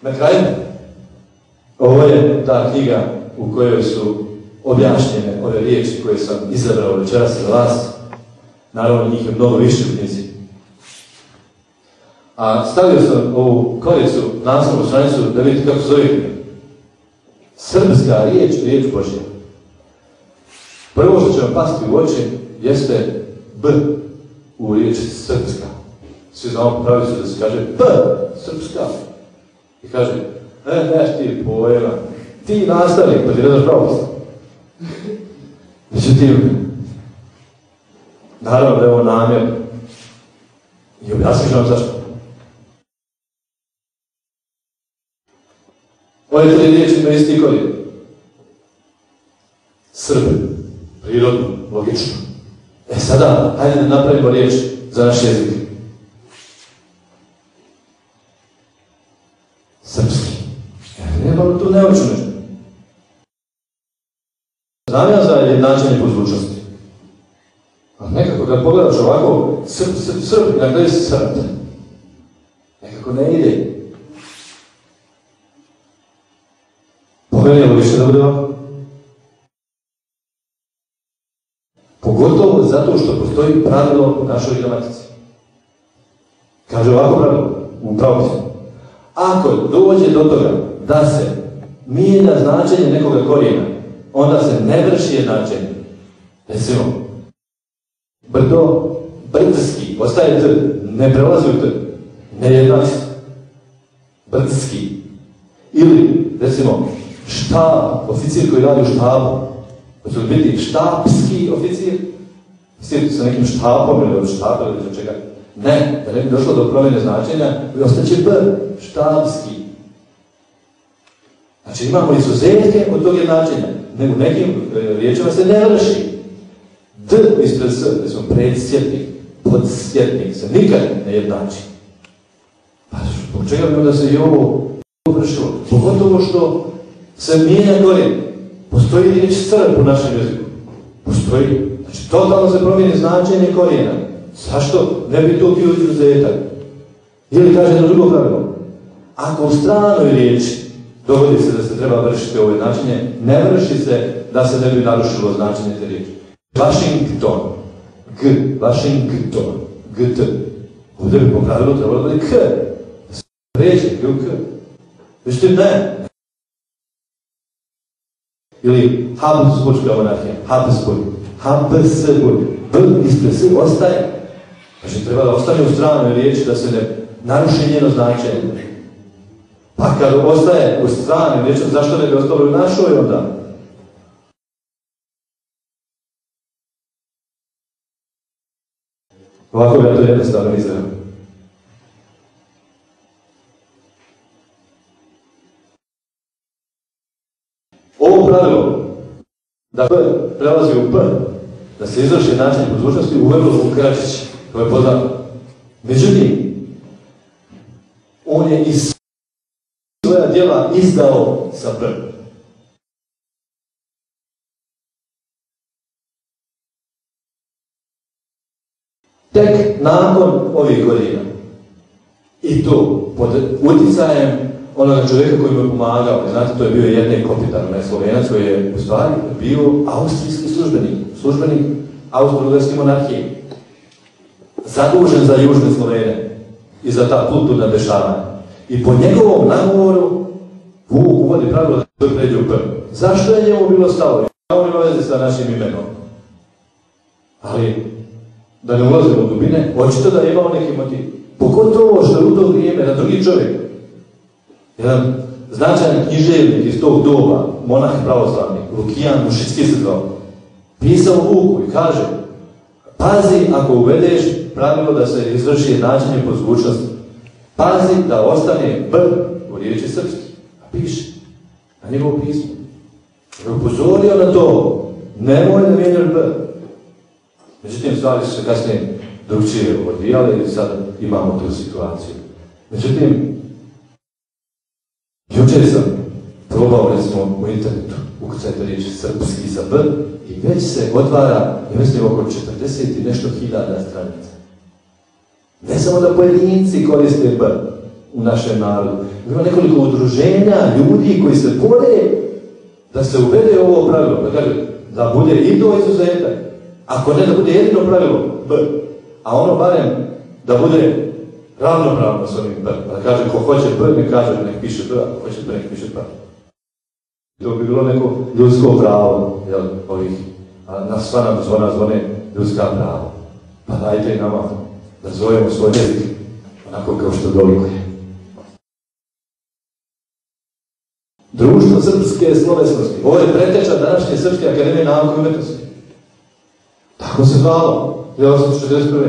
Na kraju, ovo je ta knjiga u kojoj su objašnjene ove riječi koje sam izabrao večeras za vas. Naravno, njih je mnogo više u knjizi. A stavio sam ovu koricu, naslovnu stranicu, da vidite kako se zove knjiga. Srpska riječ, riječ Božja. Prvo što će vam pasti u oči jeste B u riječi srpska. Svi znamo po pravicu da se kaže B, srpska. I kaže, neš ti pojma, ti nastavnik, pa ti ne daš pravost. Međutim, naravno da je ovo namjer. I objasnit ću vam zašto. Ove tri riječi imaju isti korijen. Srbi. Prirodno, logično. Sada, hajde da napravimo riječ za naš jezik. Srpski. Nema tu neoču nešto. Znam ja za jednačenje po zvučnosti. A nekako kad pogledaš ovako, Srb, na kraju si Srb. Nekako ne ide. Pogledajmo više da bude ovako. Pogotovo zato što postoji pravilo u našoj gramatici. Kaže ovako pravilo u pravopisu. Ako dođe do toga da se mijenja značenje nekoga korijena, onda se ne vrši jednačenje. Recimo, brdo, brdski, ostaje t, ne prelazi u t, ne jednači se. Brdski. Ili, recimo, štab, oficir koji radi u štabu. Hoće li biti štabski oficir? Oficir sa nekim štabom ili od štaba ili od čega? Ne, da ne bi došlo do promjene značenja, i ostaće B, štabski. Znači imamo izuzetke od tog jednačenja. U nekim riječima se ne vrši. D ispred S, recimo predsjetnik, podsjetnik se nikad ne jednači. Pa zbog čega bi onda se i ovo vršilo? Pogotovo što se mijenja korijen. Postoji riječ Srb u našem jeziku. Postoji. Znači, totalno se promijeni značenje korijena. Zašto ne bi to bio izuzetak? Ili kaže na drugo pravilo. Ako u stranoj riječi dogodi se da se treba vršiti ovo značenje, ne vrši se da se ne bi narušilo značenje te riječi. Washington. G. Washington. GT. Ovdje bi po pravilu trebalo da bude K. Da se reći G u K. Međutim, ne. Ili Habsburgska monarhija, Habsburg, Habsburg, B ispred S ostaje. Znači treba da ostane u stranoj riječi da se ne naruši njeno značenje. Pa kad ostaje u stranoj riječi, zašto ne bi ostalo u našoj onda? Ovako bi ja to jednostavno izgledam. Ovo pravilo, da P prelazi u P, da se izvrši način po zvučnosti, uvelo Vukačić, to je poznato. Međutim, on je iz svoja djela izdao sa P. Tek nakon ovih godina, i to pod utjecajem onoga čovjeka koji mu je pomagao, znate, to je bio Jernej Kopitar, Slovenac koji je u stvari bio austrijski službenik Austro-Ugarske monarhije, zadužen za južne Slovene i za ta kulturna dešavanja. I po njegovom nagovoru Vuk uvodi pravilo da se pređe u P. Zašto je njemu bilo stalo? On ima veze sa našim imenom. Ali, da ne ulazimo u dubine, očito da je imao neki motiv. Pogotovo što je u to vrijeme jedan drugi čovjek, jedan značajan književnik iz tog doba, monah pravoslavni, Lukijan Mušicki se zvao, pisao Vuku i kaže: pazi ako uvedeš pravilo da se izvrši jednačenje po zvučnosti, pazi da ostane B u riječi srpski, a piše na njegovo pismo. Je upozorio na to, nemoj da mijenjaš B. Međutim, stvari su se kasnije drugčije odvijale i sad imamo tu situaciju. Međutim, jučer sam probao, recimo, u internetu ukucajte riječi srpski za B i već se otvara, ja mislim, oko 40 i nešto hiljada stranica. Ne samo da pojedinci koriste B u našem narodu. Ima nekoliko udruženja ljudi koji se bore da se uvede ovo pravilo, da kaže da bude i to izuzetak, ako ne da bude jedino pravilo B, a ono barem da bude ravnopravno s onim B, da kaže ko hoće B, ne kaže nek piše B, ako hoće B, nek piše B. To bi bilo neko ljudsko pravo, jel, ovih, a na sva nam zvone ljudska prava. Pa dajte i nama da zovemo svoj jezik onako kao što dolikuje. Društvo srpske slovesnosti. Ovo je preteča današnje Srpske akademije nauke i umetnosti. Tako se zvalo. 1841.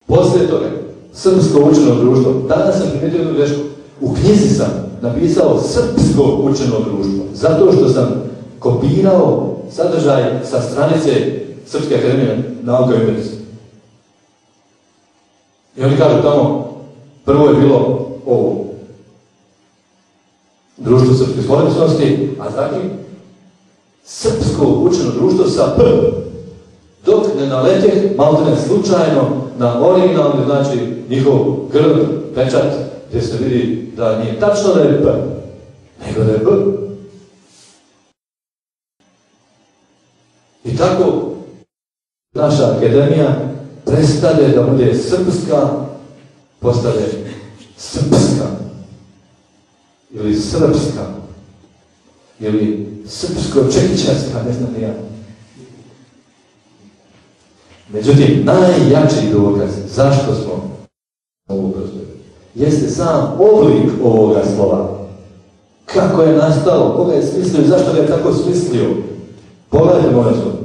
Poslije toga, Srpsko učeno društvo. Danas sam primijetio jednu grešku. U knjizi sam napisao Srpsko učeno društvo. Zato što sam kopirao sadržaj sa stranice Srpske akademije nauke i umetnosti. I oni kažu tamo, prvo je bilo ovo. Društvo srpske slovesnosti, a zatim Srpsko učeno društvo sa P. Dok ne naleteh, malo ne slučajno, na originalni, znači njihov grb, pečat, gdje se vidi da nije tačno da je P, nego da je B. I tako naša akademija prestade da bude srpska, postade srpska. Ili srpska, ili srpsko-čekićarska, ne znam ni ja. Međutim, najjači dokaz zašto smo ovo prostorili jeste sam oblik ovoga slova. Kako je nastalo, koga je smislio, zašto ga je tako smislio. Pogledajte moje slovo.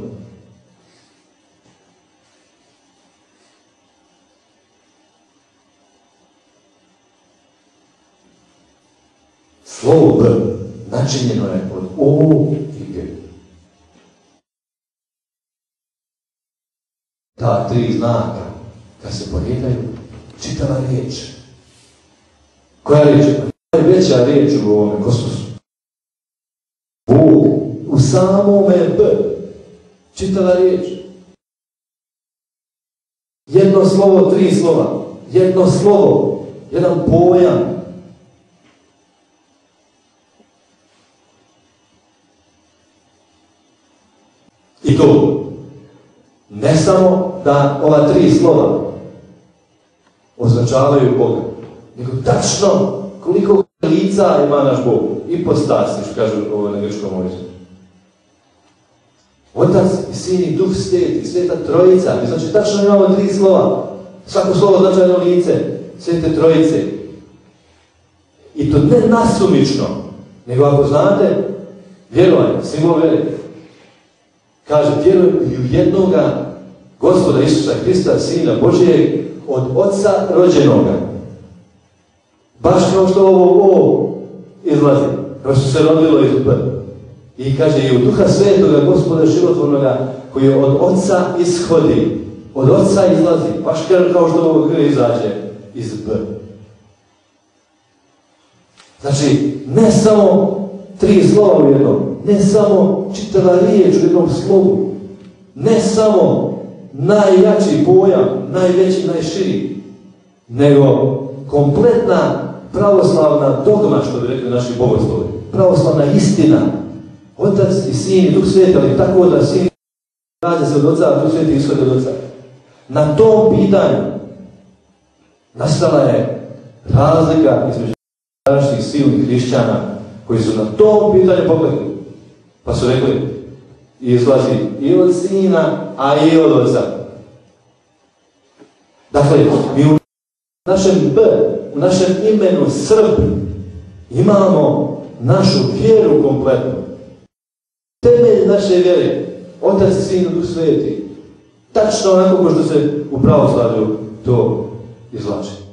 Slovo B načinjeno je od O i G. Ta tri znaka, kad se pojedaju, čitava riječ. Koja riječ? Najveća riječ u ovome kosmosu. Bog u samome B. Čitava riječ. Jedno slovo, tri slova. Jedno slovo, jedan pojam. I to ne samo da ova tri slova označavaju Boga, nego tačno koliko lica ima naš Bog. Ipostasi, što kažu ovo na grčkom jeziku. Otac i Sin i Duh Sveti, Sveta Trojica. Znači tačno imamo tri slova. Svako slovo značajno lice Svete Trojice. I to ne nasumično, nego ako znate, vjerovanje, simbol vjere. Kaže, vjerujem i u jednoga Gospoda Isusa Hrista, Sina Božijeg, od Otca rođenoga. Baš kao što ovo O izlazi, kao što se rodilo iz B. I kaže, i u Duha Svetoga, Gospoda životvornoga, koji od Otca ishodi, od Otca izlazi, baš kao što ovo G izađe iz B. Znači, ne samo tri slova u jednom, ne samo čitava riječ u jednom slovu, ne samo najjači pojam, najveći, najširi, nego kompletna pravoslavna dogma, što bi rekli naši bogoslovi, pravoslavna istina, Otac i Sin i Duh Sveti, ali tako da Sin rađa se od Otca, a Duh Sveti ishodi od Otca. Na tom pitanju nastala je razlika između današnjih silnih hrišćana koji su na tom pitanju pogledali. Pa su rekli, izlazi i od Sina, a i od Otca. Dakle, mi u našem B, u našem imenu Srb, imamo našu vjeru kompletnu. Temelj naše vjere, Otac i Sin i Duh Sveti. Tačno onako kao što se u pravoslavlju to izvlači.